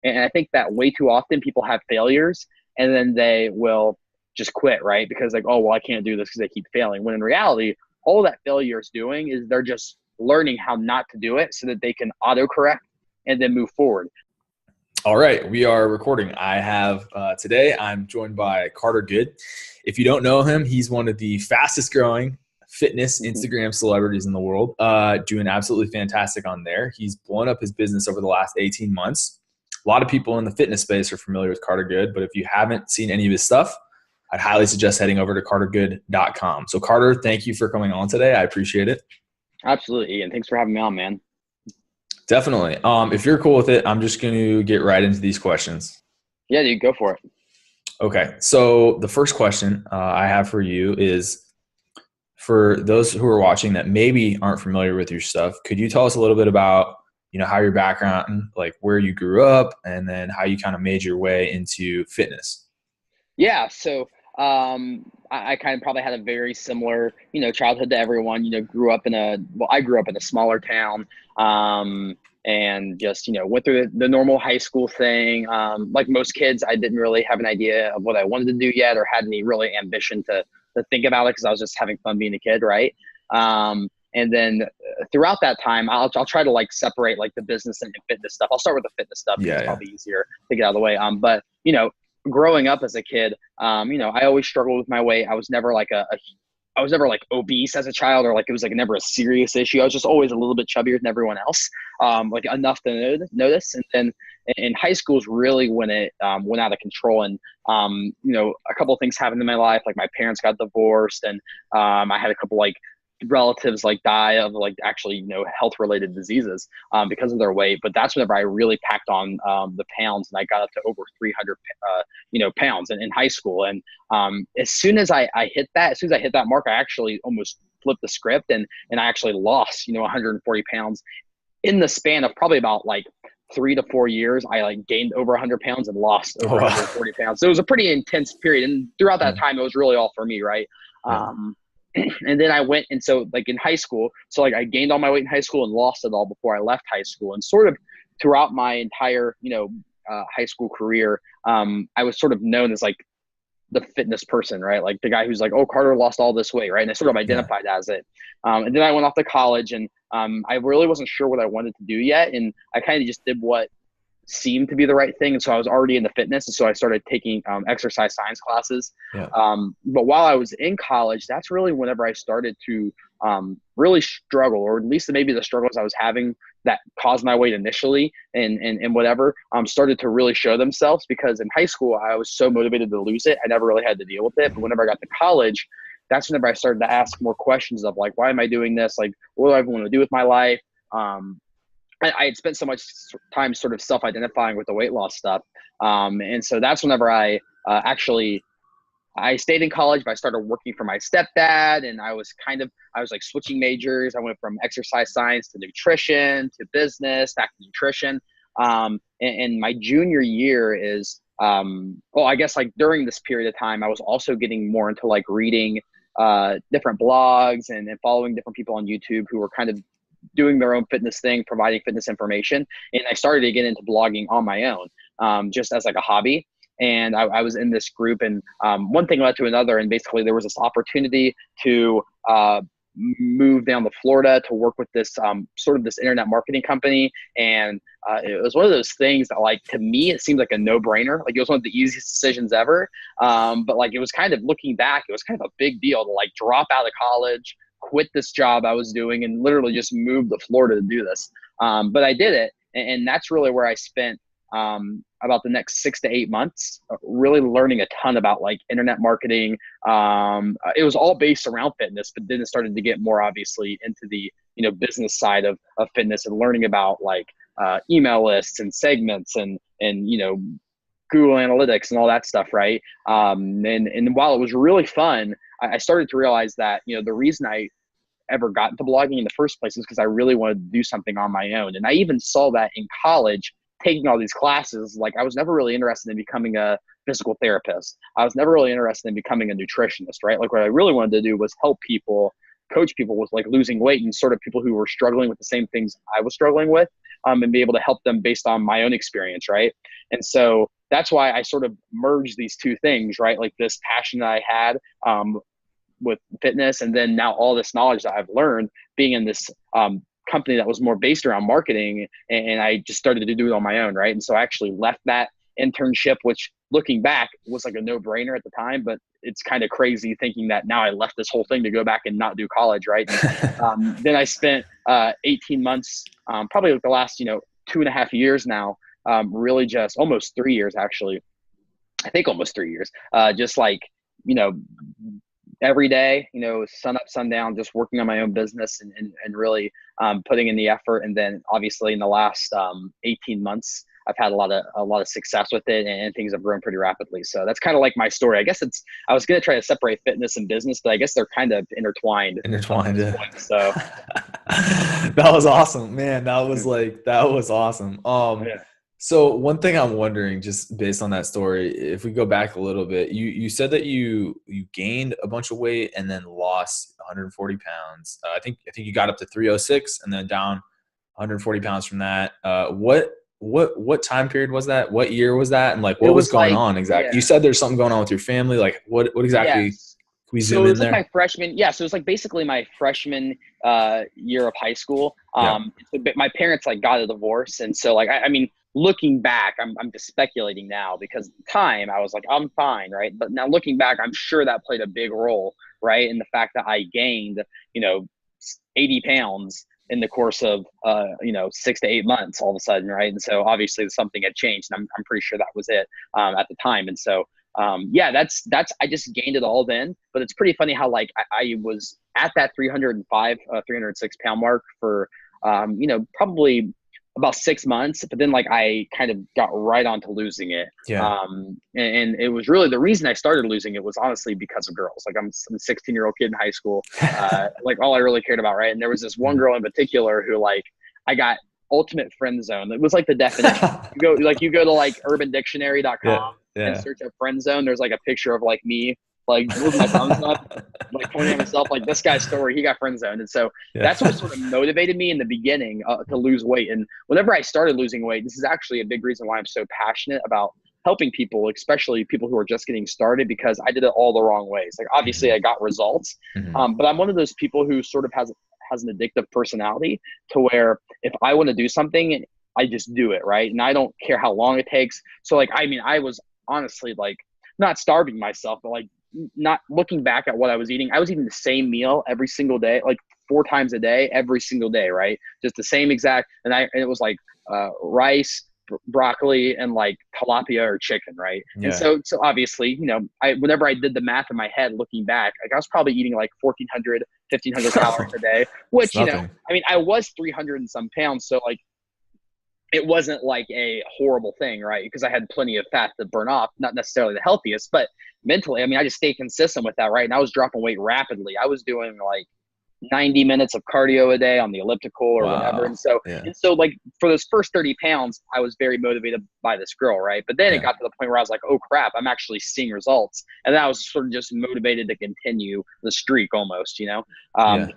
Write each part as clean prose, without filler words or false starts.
And I think that way too often people have failures and then they will just quit, right? Because like, oh, well, I can't do this because they keep failing. When in reality, all that failure is doing is they're just learning how not to do it so that they can autocorrect and then move forward. All right, we are recording. I have today, I'm joined by Carter Good. If you don't know him, he's one of the fastest growing fitness Instagram celebrities in the world, doing absolutely fantastic on there. He's blown up his business over the last 18 months. A lot of people in the fitness space are familiar with Carter Good, but if you haven't seen any of his stuff, I'd highly suggest heading over to cartergood.com. So Carter, thank you for coming on today. I appreciate it. Absolutely, Ian. Thanks for having me on, man. Definitely. If you're cool with it, I'm just going to get right into these questions. Yeah, dude, go for it. Okay. So the first question I have for you is, for those who are watching that maybe aren't familiar with your stuff, could you tell us a little bit about, how your background, like where you grew up, and then how you kind of made your way into fitness? Yeah, so I kind of probably had a very similar, childhood to everyone. I grew up in a smaller town, and just, went through the normal high school thing. Like most kids, I didn't really have an idea of what I wanted to do yet, or had any really ambition to think about it, because I was just having fun being a kid, right? And then throughout that time, I'll try to like separate like the business and fitness stuff. I'll start with the fitness stuff because it's probably easier to get out of the way. But growing up as a kid, I always struggled with my weight. I was never like I was never like obese as a child, or like it was like never a serious issue. I was just always a little bit chubbier than everyone else, like enough to notice. And then in high school is really when it went out of control. And a couple of things happened in my life. Like my parents got divorced, and I had a couple like relatives like die of like actually health related diseases because of their weight. But that's whenever I really packed on the pounds, and I got up to over 300 pounds in high school. And as soon as I hit that mark, I actually almost flipped the script, and I actually lost 140 pounds in the span of probably about like 3 to 4 years. I like gained over 100 pounds and lost over 140 pounds. So it was a pretty intense period, and throughout that time it was really all for me, right? And then I went, and so like in high school, so like I gained all my weight in high school and lost it all before I left high school. And sort of throughout my entire, high school career, I was sort of known as like the fitness person, right? Like the guy who's like, oh, Carter lost all this weight, right? And I sort of identified as it. And then I went off to college, and I really wasn't sure what I wanted to do yet. And I kind of just did what seemed to be the right thing. And so I was already into fitness. And so I started taking exercise science classes. But while I was in college, that's really whenever I started to really struggle, or at least maybe the struggles I was having that caused my weight initially and whatever, started to really show themselves. Because in high school, I was so motivated to lose it, I never really had to deal with it. But whenever I got to college, that's whenever I started to ask more questions of like, why am I doing this? Like, what do I want to do with my life? I had spent so much time sort of self-identifying with the weight loss stuff. And so that's whenever I stayed in college, but I started working for my stepdad, and I was like switching majors. I went from exercise science to nutrition to business, back to nutrition. And my junior year is, I guess like during this period of time, I was also getting more into like reading different blogs and following different people on YouTube who were kind of doing their own fitness thing, providing fitness information. And I started to get into blogging on my own, just as like a hobby. And I was in this group, and one thing led to another. And basically there was this opportunity to move down to Florida to work with this sort of this internet marketing company. And it was one of those things that, like, to me, it seemed like a no-brainer. Like, it was one of the easiest decisions ever. But like, it was kind of, looking back, it was kind of a big deal to like drop out of college, quit this job I was doing, and literally just move to Florida to do this. But I did it. And that's really where I spent about the next 6 to 8 months, really learning a ton about like internet marketing. It was all based around fitness, but then it started to get more obviously into the, business side of fitness, and learning about like email lists and segments and Google Analytics and all that stuff. Right. And while it was really fun, I started to realize that, the reason I ever got into blogging in the first place is because I really wanted to do something on my own. And I even saw that in college, taking all these classes. Like, I was never really interested in becoming a physical therapist. I was never really interested in becoming a nutritionist, right? Like, what I really wanted to do was help people, coach people with like losing weight, and sort of people who were struggling with the same things I was struggling with. and be able to help them based on my own experience, right? And so that's why I sort of merged these two things, right? Like this passion that I had with fitness, and then now all this knowledge that I've learned being in this company that was more based around marketing, and I just started to do it on my own, right? And so I actually left that internship, which looking back was like a no-brainer at the time, but it's kind of crazy thinking that now I left this whole thing to go back and not do college, right? And, then I spent 18 months, probably like the last 2.5 years now, really just almost 3 years actually. I think almost 3 years, just like every day, sun up, sun down, just working on my own business and really putting in the effort. And then obviously in the last 18 months, I've had a lot of success with it, and things have grown pretty rapidly. So that's kind of like my story. I guess I was going to try to separate fitness and business, but I guess they're kind of intertwined. Yeah. Point, so that was awesome, man. That was awesome. yeah. So one thing I'm wondering, just based on that story, if we go back a little bit, you said that you gained a bunch of weight and then lost 140 pounds. I think you got up to 306 and then down 140 pounds from that. What time period was that? What year was that? And like, what was going on exactly? Yeah. You said there's something going on with your family. Like what exactly? Yes. Can we zoom in there? Like my freshman. Yeah. So it was like basically my freshman year of high school. My parents like got a divorce. And so like, I mean, looking back, I'm just speculating now because at the time I was like, I'm fine. Right. But now looking back, I'm sure that played a big role, right? In the fact that I gained, 80 pounds in the course of 6 to 8 months all of a sudden, right? And so obviously something had changed, and I'm pretty sure that was it at the time. And so that's I just gained it all then. But it's pretty funny how like I was at that 305 306 pound mark for probably about 6 months, but then like I kind of got right onto losing it. Yeah. And it was really the reason I started losing it was honestly because of girls. Like I'm a 16-year-old kid in high school, like all I really cared about, right? And there was this one girl in particular who like I got ultimate friend zone. It was like the definition. you go to like urbandictionary.com and search up friend zone. There's like a picture of like me like with my thumbs up, like pointing at myself, like this guy's story, he got friend zoned. And so that's what sort of motivated me in the beginning to lose weight. And whenever I started losing weight, this is actually a big reason why I'm so passionate about helping people, especially people who are just getting started, because I did it all the wrong ways. Like obviously I got results, but I'm one of those people who sort of has an addictive personality to where if I want to do something, I just do it, right? And I don't care how long it takes. So like, I mean, I was honestly like not starving myself, but like not looking back at what I was eating the same meal every single day, like 4 times a day, every single day, right? Just the same exact. And it was like rice, broccoli, and like tilapia or chicken, right? And so obviously, whenever I did the math in my head, looking back, like I was probably eating like 1,400, 1,500 calories a day, which, I mean, I was 300 and some pounds. So like, it wasn't like a horrible thing, right? Because I had plenty of fat to burn off, not necessarily the healthiest, but mentally, I mean, I just stayed consistent with that, right? And I was dropping weight rapidly. I was doing like 90 minutes of cardio a day on the elliptical or whatever. And so like for those first 30 pounds, I was very motivated by this girl, right? But then it got to the point where I was like, oh crap, I'm actually seeing results. And then I was sort of just motivated to continue the streak almost, to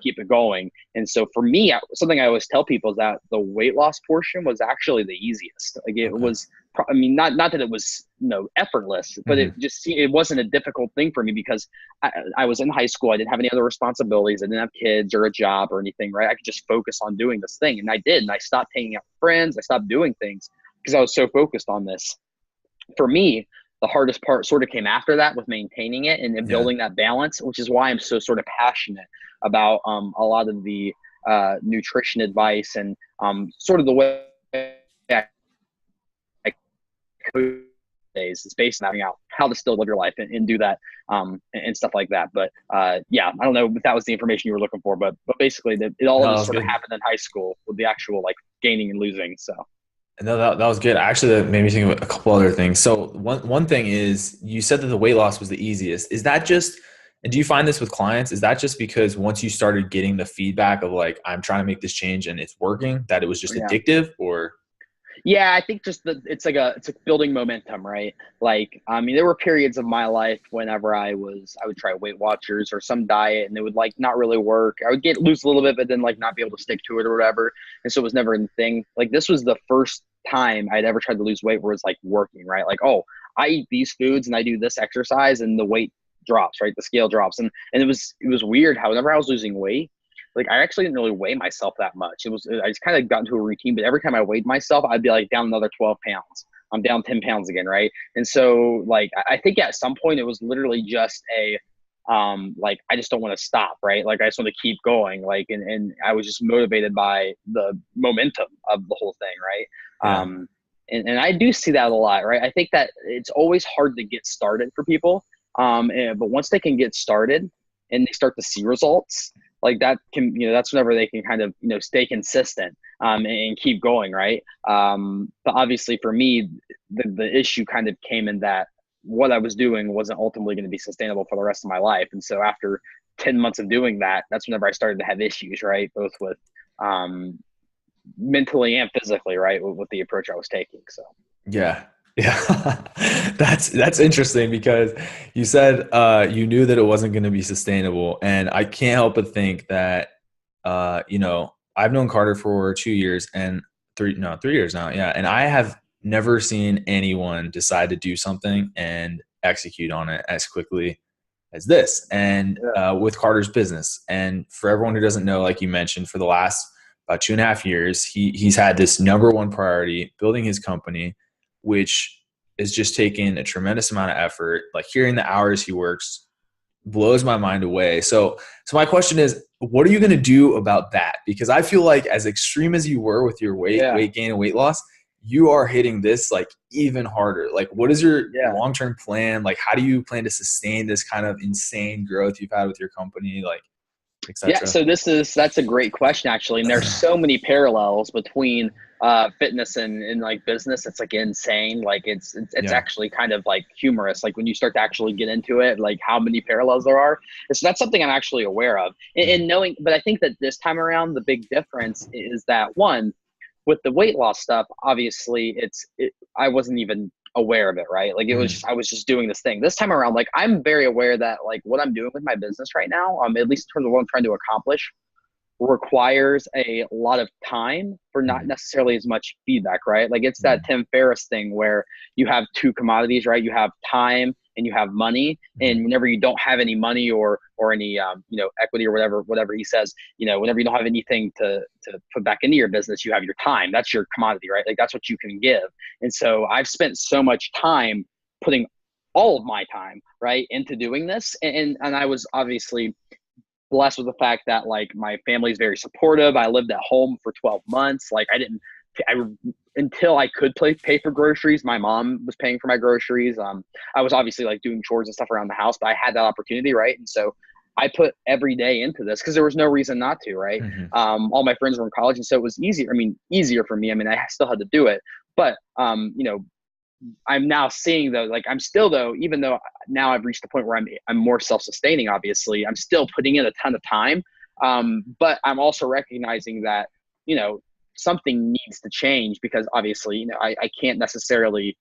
keep it going. And so for me, something I always tell people is that the weight loss portion was actually the easiest. Like it was, I mean, not that it was effortless, but it wasn't a difficult thing for me because I was in high school. I didn't have any other responsibilities. I didn't have kids or a job or anything, right? I could just focus on doing this thing. And I did. And I stopped hanging out with friends. I stopped doing things because I was so focused on this. For me, the hardest part sort of came after that with maintaining it and building that balance, which is why I'm so sort of passionate about a lot of the nutrition advice and sort of the way days. It's based on having out how to still live your life and do that and stuff like that. But I don't know if that was the information you were looking for, but basically it all just sort of happened in high school with the actual like gaining and losing. So. No, that was good. Actually, that made me think of a couple other things. So one thing is you said that the weight loss was the easiest. Is that just, and do you find this with clients? Is that just because once you started getting the feedback of like, I'm trying to make this change and it's working, that it was just addictive or? Yeah, I think just it's like building momentum, right? Like, I mean, there were periods of my life whenever I would try Weight Watchers or some diet and it would like not really work. I would get lose a little bit, but then like not be able to stick to it or whatever. And so it was never a thing. Like this was the first time I'd ever tried to lose weight where it's like working, right? Like, oh, I eat these foods and I do this exercise and the weight drops, right? The scale drops. And it was weird how whenever I was losing weight, like I actually didn't really weigh myself that much. I just kind of got into a routine, but every time I weighed myself, I'd be like down another 12 pounds. I'm down 10 pounds again, right? And so like I think at some point it was literally just a like I just don't want to stop, right? Like I just want to keep going. Like and I was just motivated by the momentum of the whole thing, right? Yeah. And I do see that a lot, right? I think that it's always hard to get started for people. But once they can get started and they start to see results, like that can, that's whenever they can kind of, stay consistent and keep going, right? But obviously for me, the issue kind of came in that what I was doing wasn't ultimately going to be sustainable for the rest of my life. And so after 10 months of doing that, that's whenever I started to have issues, right? Both with mentally and physically, right? With the approach I was taking. So. Yeah. Yeah. That's interesting because you said you knew that it wasn't going to be sustainable. And I can't help but think that I've known Carter for 2 years and 3 years now. Yeah. And I have never seen anyone decide to do something and execute on it as quickly as this. And with Carter's business. And for everyone who doesn't know, like you mentioned, for the last about 2.5 years, he's had this number one priority, building his company, which is just taking a tremendous amount of effort. Like hearing the hours he works blows my mind away. So my question is, what are you going to do about that? Because I feel like as extreme as you were with your Yeah. weight gain and weight loss, you are hitting this like even harder. Like what is your Yeah. long-term plan? Like how do you plan to sustain this kind of insane growth you've had with your company, like et Yeah, cetera? so that's a great question actually, and there's so many parallels between fitness and like business. It's like insane. Like it's Yeah. actually kind of like humorous. Like when you start to actually get into it, like how many parallels there are. So that's something I'm actually aware of, and knowing. But I think that this time around, the big difference is that one, with the weight loss stuff, obviously I wasn't even aware of it, right? Like it was Mhm. just, I was just doing this thing. This time around, like I'm very aware that like what I'm doing with my business right now, at least in terms of what I'm trying to accomplish, requires a lot of time for not Mhm. necessarily as much feedback, right? Like it's that Mhm. Tim Ferriss thing where you have two commodities, right? You have time and you have money, Mhm. and whenever you don't have any money or any equity or whatever he says, whenever you don't have anything to put back into your business, you have your time. That's your commodity, right? Like that's what you can give. And so I've spent so much time putting all of my time right into doing this, and I was obviously blessed with the fact that like my family is very supportive. I lived at home for 12 months. Like I until I could pay for groceries, my mom was paying for my groceries. I was obviously like doing chores and stuff around the house, but I had that opportunity, right? And so I put every day into this because there was no reason not to, right? Mhm. All my friends were in college, and so it was easier. I mean, easier for me. I mean, I still had to do it, but I'm now seeing though, like I'm still though, even though now I've reached the point where I'm more self-sustaining, obviously, I'm still putting in a ton of time. But I'm also recognizing that, something needs to change because obviously, I can't necessarily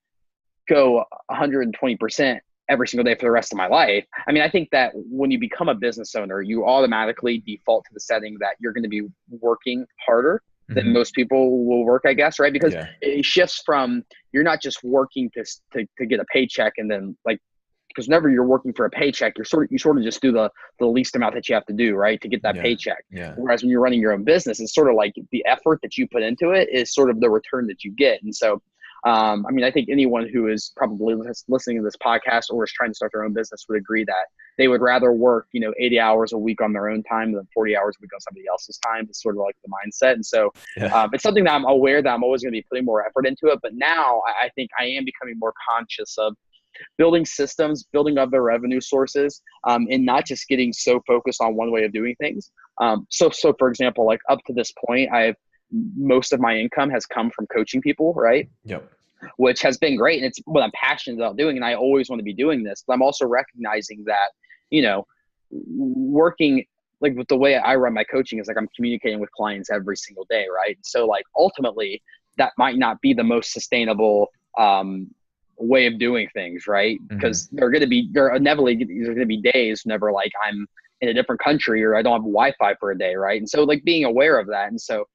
go 120% every single day for the rest of my life. I mean, I think that when you become a business owner, you automatically default to the setting that you're going to be working harder than Mhm. most people will work, I guess, right? Because Yeah. it shifts from you're not just working to get a paycheck and then like because whenever you're working for a paycheck, you sort of just do the least amount that you have to do, right, to get that Yeah. paycheck. Yeah. Whereas when you're running your own business, it's sort of like the effort that you put into it is sort of the return that you get. And so, I mean, I think anyone who is probably listening to this podcast or is trying to start their own business would agree that they would rather work, 80 hours a week on their own time than 40 hours a week on somebody else's time. It's sort of like the mindset. And so Yeah. it's something that I'm aware that I'm always going to be putting more effort into it. But now I think I am becoming more conscious of building systems, building other revenue sources, and not just getting so focused on one way of doing things. So for example, like up to this point, most of my income has come from coaching people, right? Yep. Which has been great. And it's what I'm passionate about doing. And I always want to be doing this, but I'm also recognizing that, working like with the way I run my coaching is like I'm communicating with clients every single day, right? So like ultimately that might not be the most sustainable way of doing things, right? Because there inevitably there's going to be days whenever like I'm in a different country or I don't have Wi-Fi for a day, right? And so like being aware of that. And so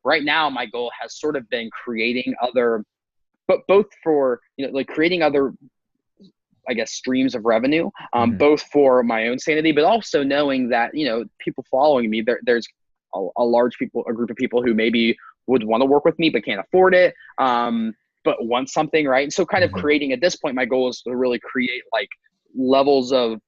right now my goal has sort of been creating other, but both for, like creating other, I guess, streams of revenue, both for my own sanity, but also knowing that, people following me, there's a group of people who maybe would want to work with me, but can't afford it. But want something, right? And so kind of creating, at this point, my goal is to really create like levels of,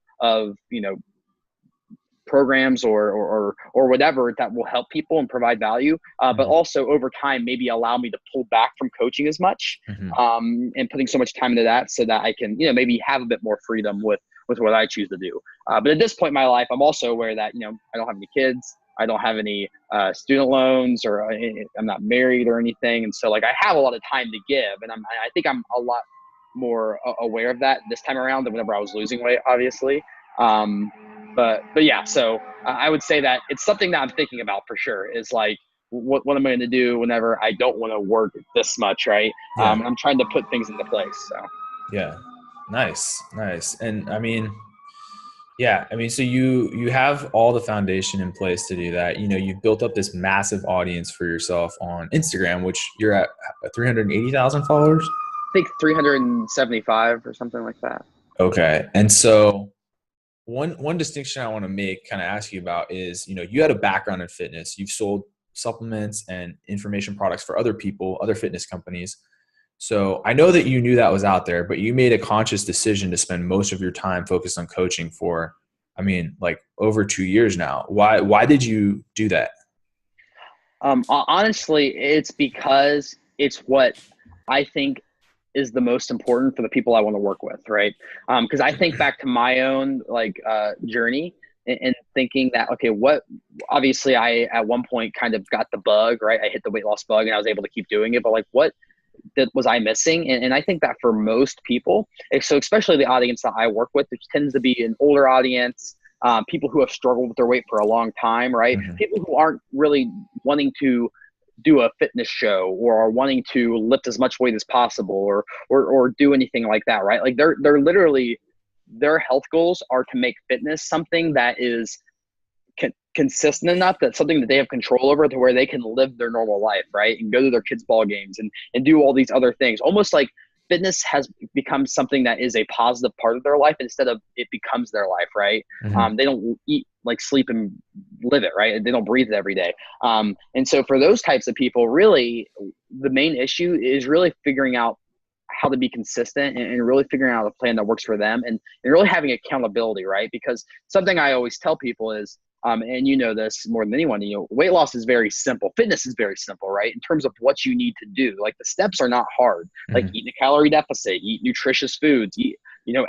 programs or whatever that will help people and provide value, but also over time maybe allow me to pull back from coaching as much, and putting so much time into that so that I can maybe have a bit more freedom with what I choose to do. But at this point in my life, I'm also aware that I don't have any kids, I don't have any student loans, or I'm not married or anything, and so like I have a lot of time to give, and I think I'm a lot more aware of that this time around than whenever I was losing weight, obviously. But yeah, so I would say that it's something that I'm thinking about for sure, is like, what am I going to do whenever I don't want to work this much, right? Yeah. I'm trying to put things into place. So yeah, nice. And I mean, so you have all the foundation in place to do that. You've built up this massive audience for yourself on Instagram, which you're at 380,000 followers. I think 375 or something like that. Okay, and so one distinction I want to make, kind of ask you about, is you had a background in fitness. You've sold supplements and information products for other people, other fitness companies. So I know that you knew that was out there, but you made a conscious decision to spend most of your time focused on coaching for, like over 2 years now. Why did you do that? Honestly, it's because it's what I think is the most important for the people I want to work with, right? Because I think back to my own journey and thinking that, okay, obviously I at one point kind of got the bug, right? I hit the weight loss bug and I was able to keep doing it, but like what was I missing? And I think that for most people, so especially the audience that I work with, which tends to be an older audience, people who have struggled with their weight for a long time, right? People who aren't really wanting to do a fitness show or are wanting to lift as much weight as possible or do anything like that, right? Like they're literally, their health goals are to make fitness something that is consistent enough, that something that they have control over, to where they can live their normal life, right? And go to their kids' ball games and do all these other things. Almost like fitness has become something that is a positive part of their life instead of it becomes their life, right? They don't eat, like sleep and live it, right? They don't breathe it every day. And so for those types of people, really the main issue is really figuring out how to be consistent and really figuring out a plan that works for them and really having accountability, right? Because something I always tell people is, and this more than anyone, weight loss is very simple. Fitness is very simple, right? In terms of what you need to do. Like the steps are not hard. Like eat in a calorie deficit, eat nutritious foods, eat,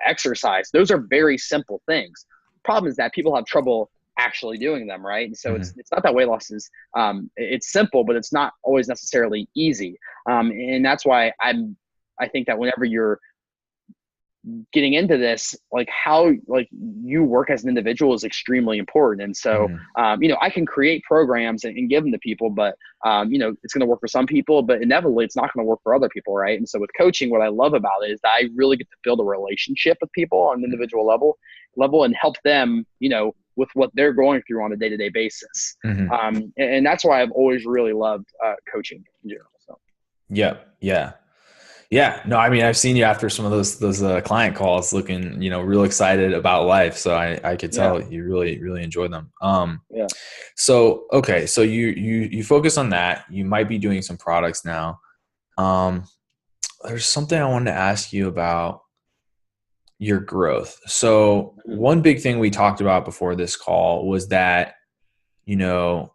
exercise. Those are very simple things. Problem is that people have trouble actually doing them, right? And so it's not that weight loss is, it's simple, but it's not always necessarily easy. And that's why I think that whenever you're getting into this, like how you work as an individual is extremely important. And so, I can create programs and give them to people, but, it's going to work for some people, but inevitably it's not going to work for other people. Right. And so with coaching, what I love about it is that I really get to build a relationship with people on an individual level and help them, with what they're going through on a day-to-day basis. And that's why I've always really loved coaching in general. So. Yeah. No, I've seen you after some of those client calls looking, real excited about life. So I could tell you really, really enjoy them. So, okay. So you focus on that. You might be doing some products now. There's something I wanted to ask you about your growth. So one big thing we talked about before this call was that, I want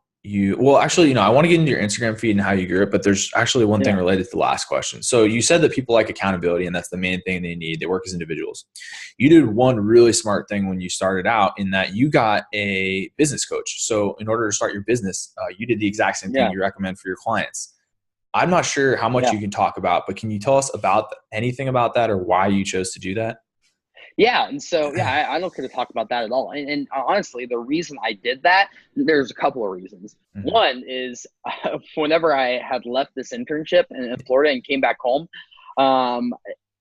to get into your Instagram feed and how you grew it, but there's actually one thing related to the last question. So you said that people like accountability and that's the main thing they need. They work as individuals. You did one really smart thing when you started out, in that you got a business coach. So in order to start your business, you did the exact same thing you recommend for your clients. I'm not sure how much you can talk about, but can you tell us about anything about that or why you chose to do that? Yeah. And so, yeah, I don't care to talk about that at all. And honestly, the reason I did that, there's a couple of reasons. Mhm. One is whenever I had left this internship in Florida and came back home, um,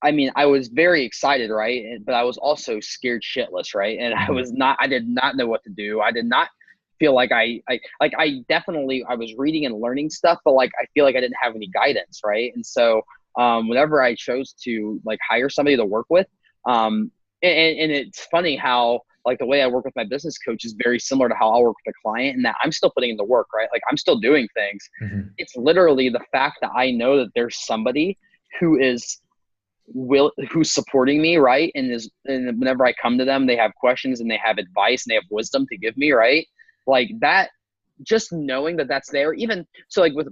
I mean, I was very excited, right? But I was also scared shitless, right? And Mhm. I did not know what to do. I did not feel like I definitely, I was reading and learning stuff, but like, I feel like I didn't have any guidance, right? And so, whenever I chose to like hire somebody to work with, um, and it's funny how like the way I work with my business coach is very similar to how I'll work with a client, and that I'm still putting in the work, right? Like I'm still doing things. Mhm. It's literally the fact that I know that there's somebody who is who's supporting me, right? And whenever I come to them, they have questions and they have advice and they have wisdom to give me, right? Like that, just knowing that that's there. Even so, like with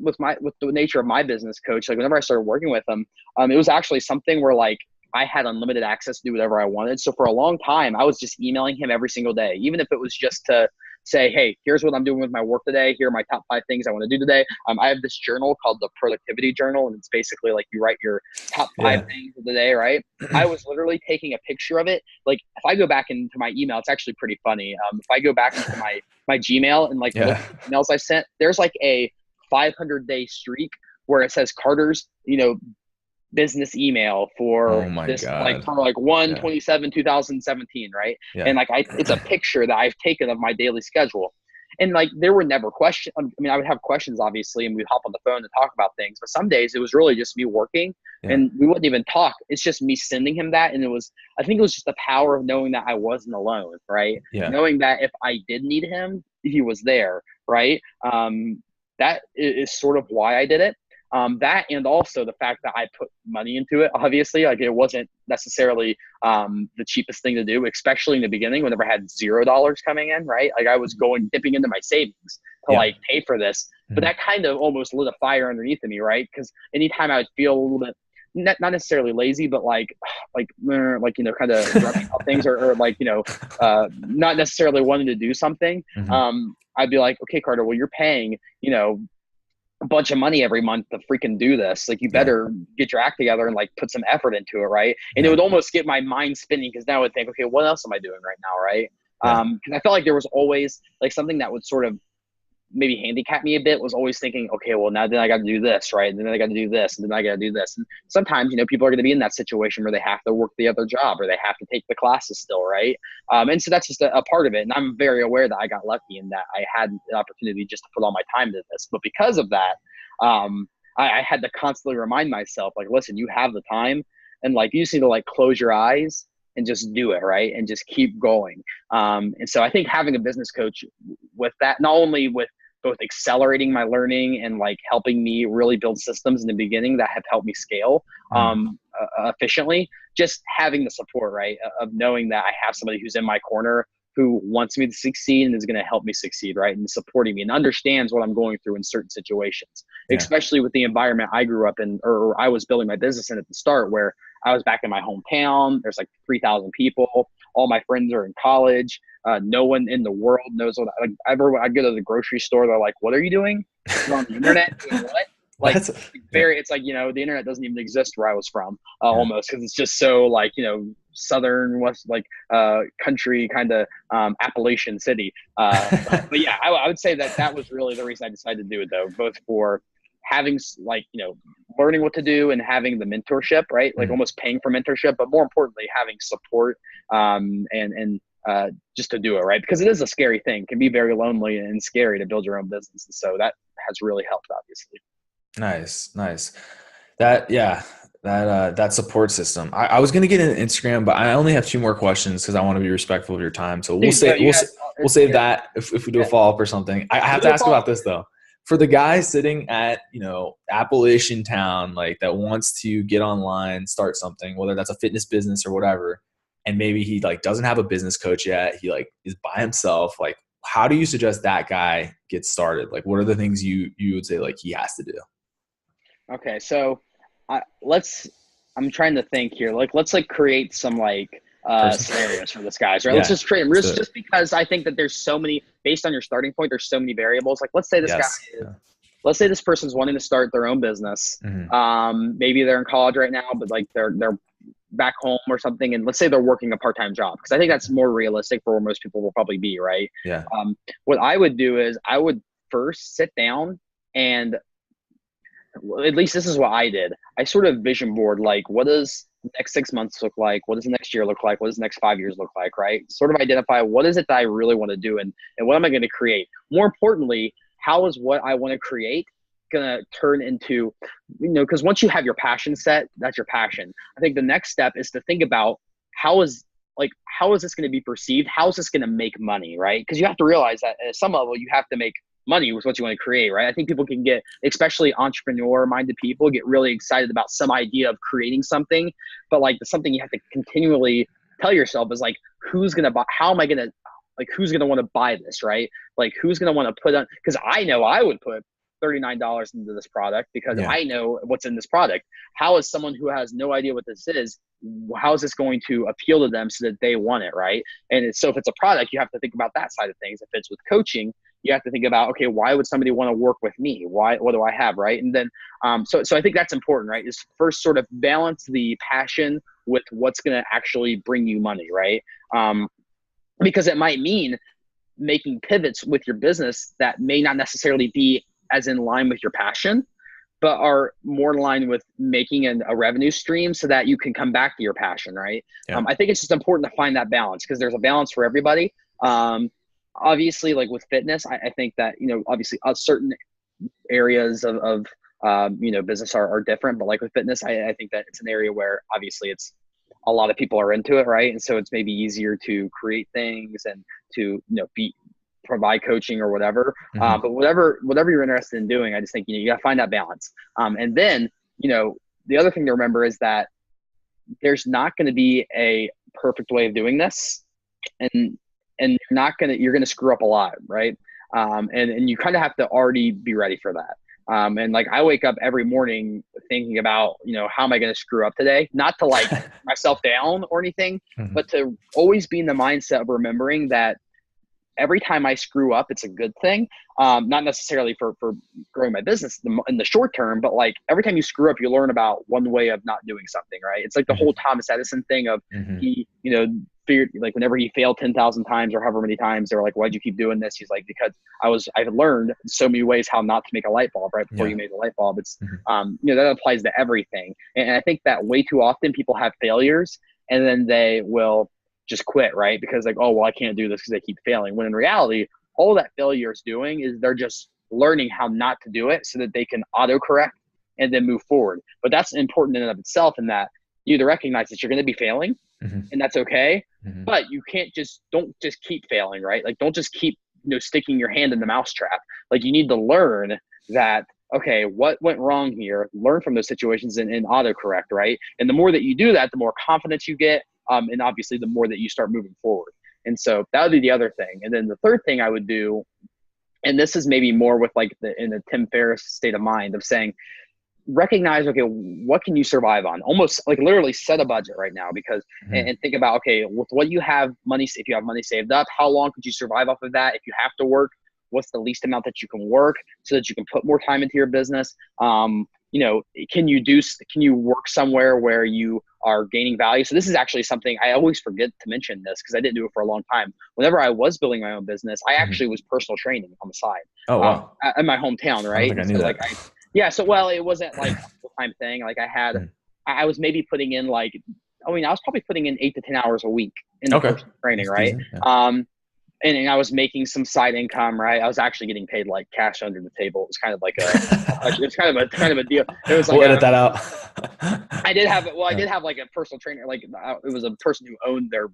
the nature of my business coach, like whenever I started working with him, it was actually something where like I had unlimited access to do whatever I wanted. So for a long time, I was just emailing him every single day, even if it was just to say, hey, here's what I'm doing with my work today. Here are my top 5 things I want to do today. I have this journal called the productivity journal, and it's basically like you write your top 5 Yeah. things of the day, right? I was literally taking a picture of it. Like if I go back into my email, it's actually pretty funny. If I go back into my Gmail and like look Yeah. at the emails I sent, there's like a 500-day streak where it says Carter's, business email for Oh my this, like God. for like Yeah. 1/27/2017, right? Yeah. And like it's a picture that I've taken of my daily schedule. And like there were never questions. I mean, I would have questions obviously, and we'd hop on the phone to talk about things. But some days it was really just me working, Yeah. and we wouldn't even talk. It's just me sending him that, and I think it was just the power of knowing that I wasn't alone, right? Yeah. Knowing that if I did need him, he was there, right? That is sort of why I did it. That and also the fact that I put money into it, obviously, like it wasn't necessarily the cheapest thing to do, especially in the beginning whenever I had $0 coming in, right? Like I was dipping into my savings to Yeah. like pay for this, but Mhm. that kind of almost lit a fire underneath of me, right? Because anytime I would feel a little bit, not necessarily lazy, but kind of grumpy about things, or like, not necessarily wanting to do something. Mhm. I'd be like, okay, Carter, well, you're paying, a bunch of money every month to freaking do this. Like you Yeah. better get your act together and like put some effort into it, right? And it Yeah. would almost get my mind spinning because now I would think, okay, what else am I doing right now, right? Yeah. Because I felt like there was always like something that would sort of maybe handicap me a bit, was always thinking, okay, well now then I got to do this, right? And then I got to do this, and then I got to do this. And sometimes, people are going to be in that situation where they have to work the other job or they have to take the classes still, right? And so that's just a part of it. And I'm very aware that I got lucky in that I had an opportunity just to put all my time into this. But because of that, I had to constantly remind myself, like, listen, you have the time, and like you just need to like close your eyes and just do it, right? And just keep going. And so I think having a business coach with that, not only with both accelerating my learning and like helping me really build systems in the beginning that have helped me scale Mm. efficiently, just having the support, right, of knowing that I have somebody who's in my corner who wants me to succeed and is going to help me succeed, right, and supporting me and understands what I'm going through in certain situations, Yeah. especially with the environment I grew up in, or I was building my business in at the start, where I was back in my hometown. There's like 3,000 people. All my friends are in college. No one in the world knows what. Like, I go to the grocery store. They're like, "What are you doing? You're on the internet doing what?" Like, That's yeah. it's like, the internet doesn't even exist where I was from, Yeah. almost, because it's just so like, southern west, like country kind of Appalachian city. But yeah, I would say that was really the reason I decided to do it, though, both for having like, learning what to do and having the mentorship, right? Like Mm. almost paying for mentorship, but more importantly, having support, and just to do it, right? Because it is a scary thing. It can be very lonely and scary to build your own business. And so that has really helped, obviously. Nice. Nice. That, yeah, that support system. I was gonna get into Instagram, but I only have 2 more questions because I want to be respectful of your time. So Dude, no, you got we'll it's save here. that if we do a Yeah. follow up or something. I have Do to a ask follow. about this though. For the guy sitting at Appalachian town, like that wants to get online, start something, whether that's a fitness business or whatever, and maybe he like doesn't have a business coach yet. He like is by himself. Like, how do you suggest that guy get started? Like, what are the things you would say like he has to do? Okay, so let's. I'm trying to think here. Like, let's like create some like Person. scenarios for this guys, right? Let's Yeah. just create them Let's do it. just because I think that there's so many based on your starting point. There's so many variables. Like, let's say this guy Yes. is. Yeah. Let's say this person's wanting to start their own business. Hmm. Maybe they're in college right now, but like they're back home or something, and let's say they're working a part-time job, because I think that's more realistic for where most people will probably be, right? Yeah. What I would do is I would first sit down and, at least this is what I did. I sort of vision board, like, what does the next 6 months look like? What does the next year look like? What does the next 5 years look like, right? Sort of identify what is it that I really want to do, and what am I going to create? More importantly, how is what I want to create going to turn into, because once you have your passion set, that's your passion. I think the next step is to think about how is this going to be perceived? How is this going to make money, right? Because you have to realize that at some level you have to make money with what you want to create, right? I think people can get, especially entrepreneur-minded people, get really excited about some idea of creating something, but like something you have to continually tell yourself is like, who's gonna buy? How am I gonna, like, who's gonna want to buy this, right? Like, who's gonna want to put on? Because I know I would put $39 into this product because I know what's in this product. How is someone who has no idea what this is, how is this going to appeal to them so that they want it, right? And so if it's a product, you have to think about that side of things. If it's with coaching, you have to think about, okay, why would somebody want to work with me? Why? What do I have, right? And then, so I think that's important, right? Is first sort of balance the passion with what's going to actually bring you money, right? Because it might mean making pivots with your business that may not necessarily be as in line with your passion, but are more in line with making a revenue stream so that you can come back to your passion, right? Yeah. I think it's just important to find that balance, because there's a balance for everybody. Obviously, like with fitness, I think that, obviously certain areas of business are different, but like with fitness, I think that it's an area where obviously it's a lot of people are into it, right? And so it's maybe easier to create things and to, provide coaching or whatever. But whatever you're interested in doing, I just think, you got to find that balance. And then, the other thing to remember is that there's not going to be a perfect way of doing this. And you're going to screw up a lot, right? And you kind of have to already be ready for that. And like, I wake up every morning thinking about, how am I going to screw up today? Not to like myself down or anything, but to always be in the mindset of remembering that every time I screw up, it's a good thing. Not necessarily for growing my business in the short term, but like every time you screw up, you learn about one way of not doing something, right? It's like the whole Thomas Edison thing of he, figured, like, whenever he failed 10,000 times or however many times, they were like, why'd you keep doing this? He's like, because I learned so many ways how not to make a light bulb right before you made the light bulb. It's, that applies to everything. And I think that way too often people have failures and then they will just quit, right? Because like, oh, well, I can't do this because they keep failing. When in reality, all that failure is doing is they're just learning how not to do it so that they can autocorrect and then move forward. But that's important in and of itself, in that you either recognize that you're going to be failing and that's okay, but you don't just keep failing, right? Like, don't just keep, sticking your hand in the mousetrap. Like, you need to learn that, okay, what went wrong here? Learn from those situations and autocorrect, right? And the more that you do that, the more confidence you get. And obviously the more that you start moving forward. And so that would be the other thing. And then the third thing I would do, and this is maybe more with like in the Tim Ferriss state of mind of saying, recognize, okay, what can you survive on? Almost like literally set a budget right now, because, and think about, okay, with what you have money, if you have money saved up, how long could you survive off of that? If you have to work, what's the least amount that you can work so that you can put more time into your business? Can you work somewhere where you are gaining value? So this is actually something I always forget to mention this, because I didn't do it for a long time. Whenever I was building my own business, I actually was personal training on the side. Oh, wow. In my hometown, right? I don't think I knew that. Well, it wasn't like a full-time thing. Like I was maybe putting in I was probably putting in 8 to 10 hours a week in the personal training, right? And I was making some side income, right? I was actually getting paid like cash under the table. It was kind of like it's kind of a deal. It was like, we'll edit that out. I did have like a personal trainer, like it was a person who owned their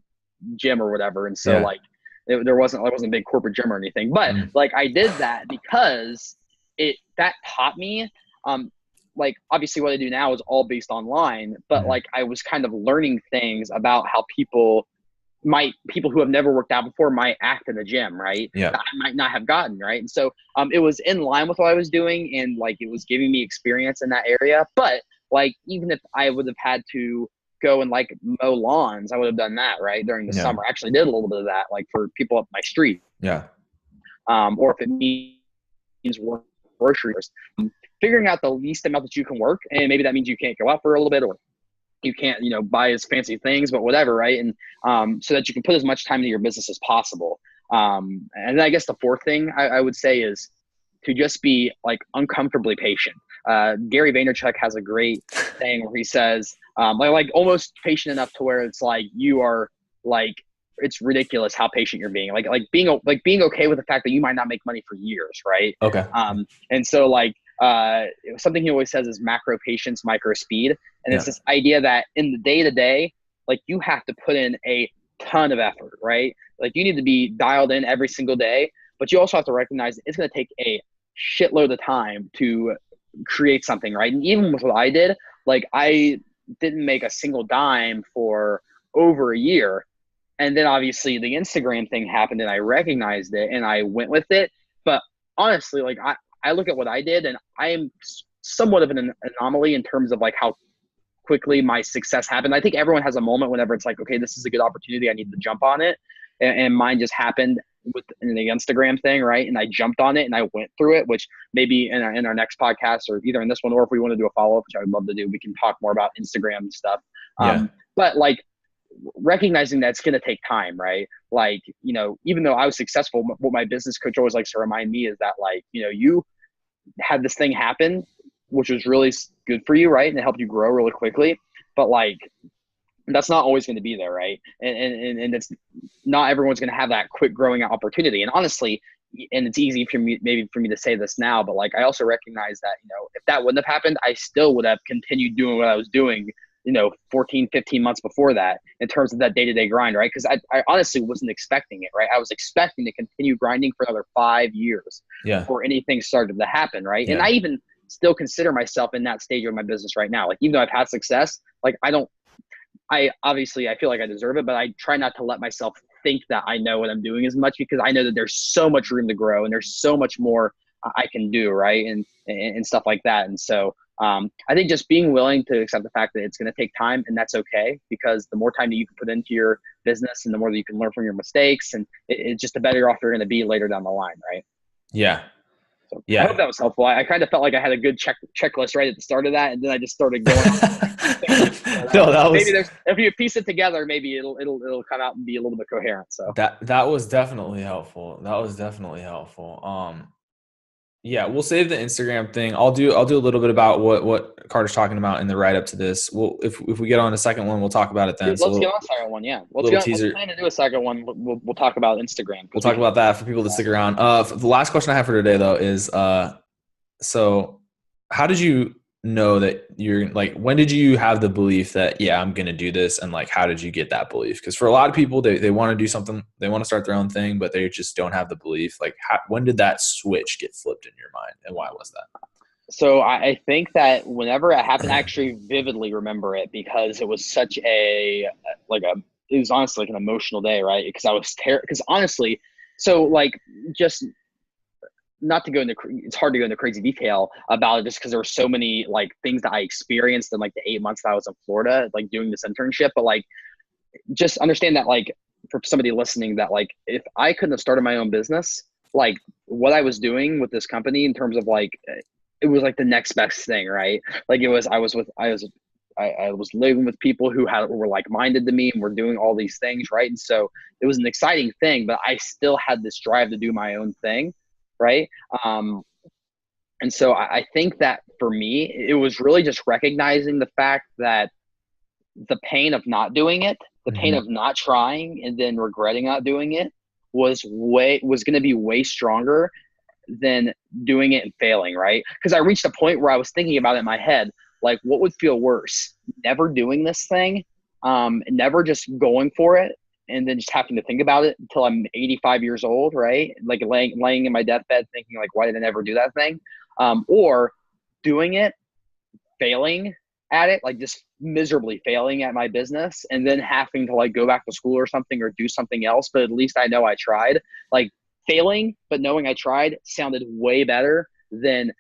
gym or whatever. And so there wasn't a big corporate gym or anything, but like I did that because that taught me, like obviously what I do now is all based online, but like I was kind of learning things about how people who have never worked out before might act in the gym, right? Yeah. That I might not have gotten, right? And so it was in line with what I was doing, and like it was giving me experience in that area. But like, even if I would have had to go and like mow lawns, I would have done that, right? During the summer. I actually did a little bit of that, like for people up my street. Yeah. Or if it means work groceries, figuring out the least amount that you can work, and maybe that means you can't go out for a little bit, or you can't, buy as fancy things, but whatever. Right. And so that you can put as much time into your business as possible. And then I guess the fourth thing I would say is to just be like uncomfortably patient. Gary Vaynerchuk has a great saying where he says, like almost patient enough to where it's like you are like, it's ridiculous how patient you're being. Like being okay with the fact that you might not make money for years, right? Okay. And so like something he always says is macro patience, micro speed, and it's this idea that in the day to day, like you have to put in a ton of effort, right? Like you need to be dialed in every single day, but you also have to recognize it's going to take a shitload of time to create something, right? And even with what I did, like I didn't make a single dime for over a year. And then obviously the Instagram thing happened and I recognized it and I went with it. But honestly, like I look at what I did and I am somewhat of an anomaly in terms of like how quickly my success happened. I think everyone has a moment whenever it's like, okay, this is a good opportunity. I need to jump on it. And mine just happened with the Instagram thing, right? And I jumped on it and I went through it, which maybe in our next podcast or either in this one or if we want to do a follow-up, which I would love to do, we can talk more about Instagram stuff. But like recognizing that it's going to take time, right? Like, even though I was successful, what my business coach always likes to remind me is that like, you had this thing happen, which was really good for you, right? And it helped you grow really quickly. But like, that's not always going to be there, right? And it's not everyone's going to have that quick growing opportunity. And honestly, and it's easy for me to say this now, but like I also recognize that, if that wouldn't have happened, I still would have continued doing what I was doing, 14, 15 months before that in terms of that day-to-day grind, right? Because I honestly wasn't expecting it, right? I was expecting to continue grinding for another 5 years before anything started to happen, right? And I even still consider myself in that stage of my business right now. Like, even though I've had success, like I obviously I feel like I deserve it, but I try not to let myself think that I know what I'm doing as much because I know that there's so much room to grow and there's so much more I can do, right? And stuff like that. And so I think just being willing to accept the fact that it's going to take time, and that's okay, because the more time that you can put into your business and the more that you can learn from your mistakes, and it's just the better off you're going to be later down the line, right? Yeah. So I hope that was helpful. I kind of felt like I had a good checklist right at the start of that, and then I just started going on. No, that was, maybe if you piece it together, maybe it'll come out and be a little bit coherent. So that was definitely helpful. Yeah, we'll save the Instagram thing. I'll do a little bit about what Carter's talking about in the write up to this. If we get on the second one, we'll talk about it then. Dude, let's get on the second one. Yeah, let's plan to do a second one. We'll talk about Instagram. We'll talk about that for people that stick around. The last question I have for today though is, so how did you know that you're like, when did you have the belief that, I'm going to do this? And like, how did you get that belief? Because for a lot of people, they want to do something, they want to start their own thing, but they just don't have the belief. Like, when did that switch get flipped in your mind, and why was that? So I think that whenever it happened, I actually vividly remember it because it was such it was honestly like an emotional day, right? Because I was because honestly, so like just not to go into, it's hard to go into crazy detail about it just because there were so many like things that I experienced in like the 8 months that I was in Florida, like doing this internship. But like, just understand that like for somebody listening that like, if I couldn't have started my own business, like what I was doing with this company in terms of like, it was like the next best thing, right? Like I was living with people who were like-minded to me and were doing all these things, right? And so it was an exciting thing, but I still had this drive to do my own thing, right? And so I think that for me, it was really just recognizing the fact that the pain of not doing it, the pain of not trying and then regretting not doing it was going to be way stronger than doing it and failing, right? Because I reached a point where I was thinking about it in my head, like what would feel worse, never doing this thing, never just going for it, and then just having to think about it until I'm 85 years old, right? Like laying in my deathbed thinking like, why did I never do that thing? Or doing it, failing at it, like just miserably failing at my business, and then having to like go back to school or something or do something else, but at least I know I tried. Like failing, but knowing I tried sounded way better than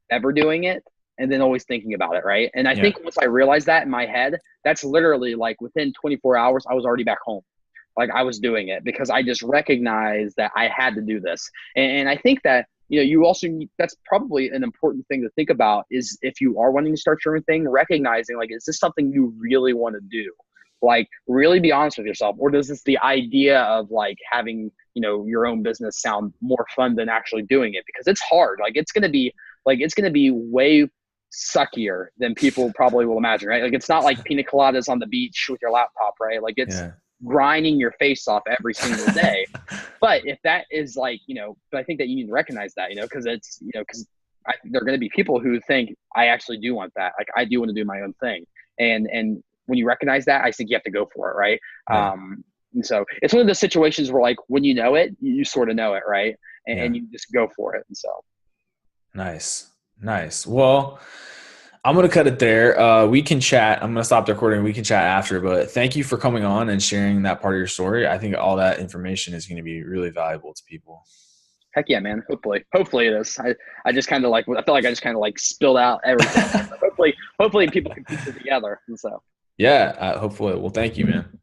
ever doing it and then always thinking about it, right? And I think once I realized that in my head, that's literally like within 24 hours, I was already back home. Like I was doing it because I just recognized that I had to do this. And I think that you also that's probably an important thing to think about is if you are wanting to start your own thing, recognizing like, is this something you really want to do? Like really be honest with yourself, or does this the idea of like having, your own business sound more fun than actually doing it? Because it's hard. Like it's going to be way suckier than people probably will imagine, right? Like it's not like pina coladas on the beach with your laptop, right? Like it's Yeah. grinding your face off every single day. But if that is like, but I think that you need to recognize that, because it's, because there are going to be people who think I actually do want that. Like I do want to do my own thing. And when you recognize that, I think you have to go for it. Right. Yeah. And so it's one of those situations where like, when you know it, you sort of know it. Right. Yeah. And you just go for it. And so. Nice. Well, I'm going to cut it there. We can chat. I'm going to stop the recording. We can chat after, but thank you for coming on and sharing that part of your story. I think all that information is going to be really valuable to people. Heck yeah, man. Hopefully it is. I just kind of like, I feel like I just kind of like spilled out everything. hopefully people can piece it together. And so. Yeah, hopefully. Well, thank you, man.